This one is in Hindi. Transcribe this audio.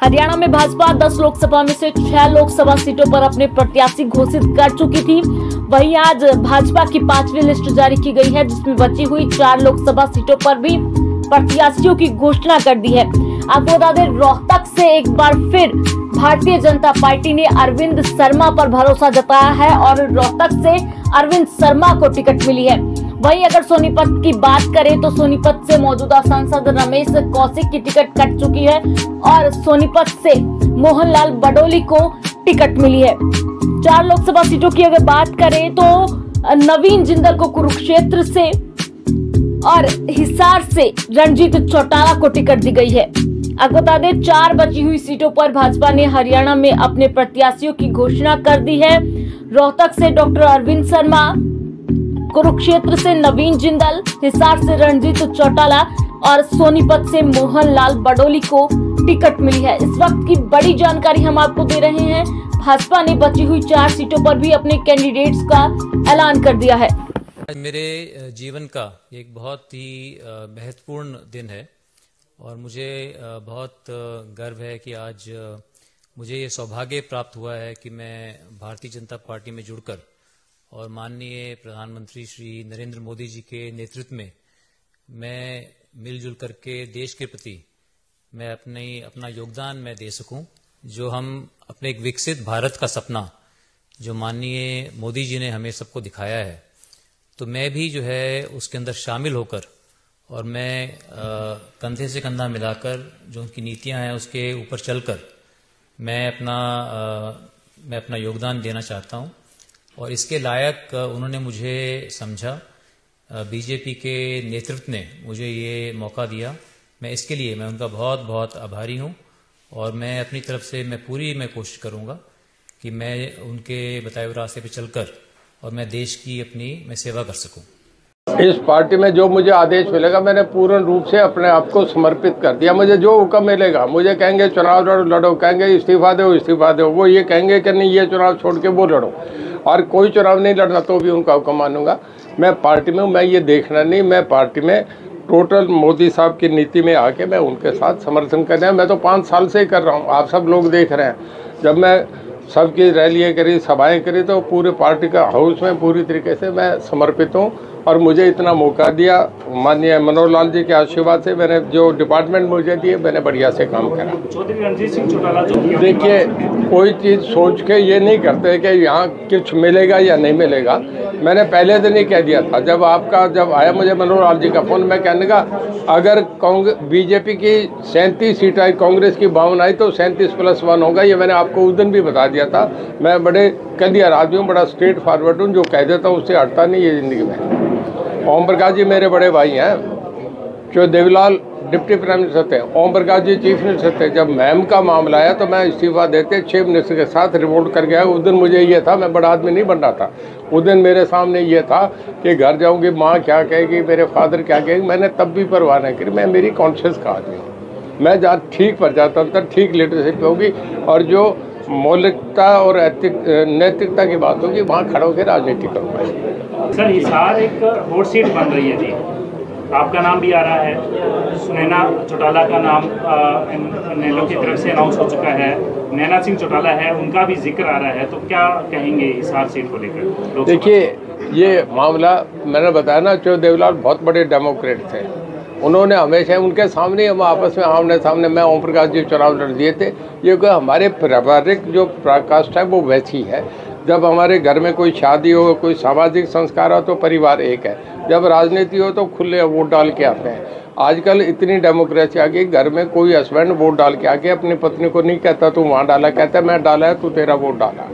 हरियाणा में भाजपा 10 लोकसभा में से 6 लोकसभा सीटों पर अपने प्रत्याशी घोषित कर चुकी थी। वहीं आज भाजपा की 5वीं लिस्ट जारी की गई है, जिसमें बची हुई 4 लोकसभा सीटों पर भी प्रत्याशियों की घोषणा कर दी है। आपको बता दें, रोहतक से एक बार फिर भारतीय जनता पार्टी ने अरविंद शर्मा पर भरोसा जताया है और रोहतक से अरविंद शर्मा को टिकट मिली है। वहीं अगर सोनीपत की बात करें तो सोनीपत से मौजूदा सांसद रमेश कौशिक की टिकट कट चुकी है और सोनीपत से मोहनलाल बडोली को टिकट मिली है। 4 लोकसभा सीटों की अगर बात करें तो नवीन जिंदल को कुरुक्षेत्र से और हिसार से रणजीत चौटाला को टिकट दी गई है। आपको बता दें, 4 बची हुई सीटों पर भाजपा ने हरियाणा में अपने प्रत्याशियों की घोषणा कर दी है। रोहतक से डॉक्टर अरविंद शर्मा, कुरुक्षेत्र से नवीन जिंदल, हिसार से रणजीत चौटाला और सोनीपत से मोहनलाल बडोली को टिकट मिली है। इस वक्त की बड़ी जानकारी हम आपको दे रहे हैं। भाजपा ने बची हुई 4 सीटों पर भी अपने कैंडिडेट्स का ऐलान कर दिया है। मेरे जीवन का एक बहुत ही महत्वपूर्ण दिन है और मुझे बहुत गर्व है कि आज मुझे ये सौभाग्य प्राप्त हुआ है कि मैं भारतीय जनता पार्टी में जुड़कर और माननीय प्रधानमंत्री श्री नरेंद्र मोदी जी के नेतृत्व में मैं मिलजुल करके देश के प्रति मैं अपना योगदान मैं दे सकूं। जो हम अपने एक विकसित भारत का सपना जो माननीय मोदी जी ने हमें सबको दिखाया है, तो मैं भी जो है उसके अंदर शामिल होकर और मैं कंधे से कंधा मिलाकर जो उनकी नीतियां हैं उसके ऊपर चलकर मैं अपना योगदान देना चाहता हूं और इसके लायक उन्होंने मुझे समझा। बीजेपी के नेतृत्व ने मुझे ये मौका दिया। मैं इसके लिए मैं उनका बहुत बहुत आभारी हूं और मैं अपनी तरफ से मैं कोशिश करूंगा कि मैं उनके बताए हुए रास्ते पे चलकर और मैं देश की मैं सेवा कर सकूं। इस पार्टी में जो मुझे आदेश मिलेगा मैंने पूर्ण रूप से अपने आप को समर्पित कर दिया। मुझे जो हुक्म मिलेगा, मुझे कहेंगे चुनाव लड़ो, कहेंगे इस्तीफा दो, वो ये कहेंगे कि नहीं ये चुनाव छोड़ के वो लड़ो, और कोई चुनाव नहीं लड़ना तो भी उनका हुक्म मानूंगा। मैं पार्टी में हूँ, मैं ये देखना नहीं, मैं पार्टी में टोटल मोदी साहब की नीति में आके मैं उनके साथ समर्थन कर रहा हूँ। मैं तो 5 साल से ही कर रहा हूँ, आप सब लोग देख रहे हैं। जब मैं सबकी रैलियाँ करी, सभाएं करी, तो पूरे पार्टी का हाउस में पूरी तरीके से मैं समर्पित हूँ और मुझे इतना मौका दिया माननीय मनोहर लाल जी के आशीर्वाद से। मैंने जो डिपार्टमेंट मुझे दिए मैंने बढ़िया से काम करा। चौधरी रणजीत सिंह चौटाला देखिए, कोई चीज़ सोच के ये नहीं करते कि यहाँ कुछ मिलेगा या नहीं मिलेगा। मैंने पहले दिन ही कह दिया था, जब आया मुझे मनोहर लाल जी का फ़ोन, मैं कहने का अगर बीजेपी की 37 सीट आई, कांग्रेस की 52 आई तो 37+1 होगा। ये मैंने आपको उस दिन भी बता दिया था। मैं बड़े कलियर आदमी हूँ, बड़ा स्ट्रेट फॉरवर्ड हूँ, जो कह देता हूँ उससे हटता नहीं ये ज़िंदगी में। ओम प्रकाश जी मेरे बड़े भाई हैं, जो देवीलाल डिप्टी प्राइम मिनिस्टर थे, ओम प्रकाश जी चीफ मिनिस्टर थे। जब मैम का मामला आया तो मैं इस्तीफा देते 6 मिनिस्टर के साथ रिपोर्ट कर गया। उस दिन मुझे ये था, मैं बड़ा आदमी नहीं बन रहा था। उस दिन मेरे सामने ये था कि घर जाऊंगी माँ क्या कहेगी, मेरे फादर क्या कहेगी। मैंने तब भी परवाह नहीं करी। मैं मेरी कॉन्शियस का आदमी हूँ। मैं जहाँ ठीक पर जाता हूँ ठीक लीडरशिप होगी और जो मौलिकता और नैतिकता की बात होगी वहाँ खड़ा होकर राजनीति करूँगा। सर, हिसार एक हॉट सीट बन रही है जी, आपका नाम भी आ रहा है, सुनैना चौटाला का नाम नेलो की तरफ से अनाउंस हो चुका है, नैना सिंह चौटाला है, उनका भी जिक्र आ रहा है, तो क्या कहेंगे हिसार सीट को लेकर? देखिए, ये मामला मैंने बताया ना, चो देवीलाल बहुत बड़े डेमोक्रेट थे। उन्होंने हमेशा उनके सामने हम आपस में आमने सामने मैं ओम प्रकाश जी चुनाव लड़ दिए थे। ये हमारे पारिवारिक जो पराकाष्ठा है वो वैसी है। जब हमारे घर में कोई शादी हो, कोई सामाजिक संस्कार हो तो परिवार एक है। जब राजनीति हो तो खुले वोट डाल के आते हैं। आजकल इतनी डेमोक्रेसी आ गई, घर में कोई हस्बैंड वोट डाल के आके अपनी पत्नी को नहीं कहता तू वहाँ डाला, कहता मैं डाला है तू तेरा वोट डाला।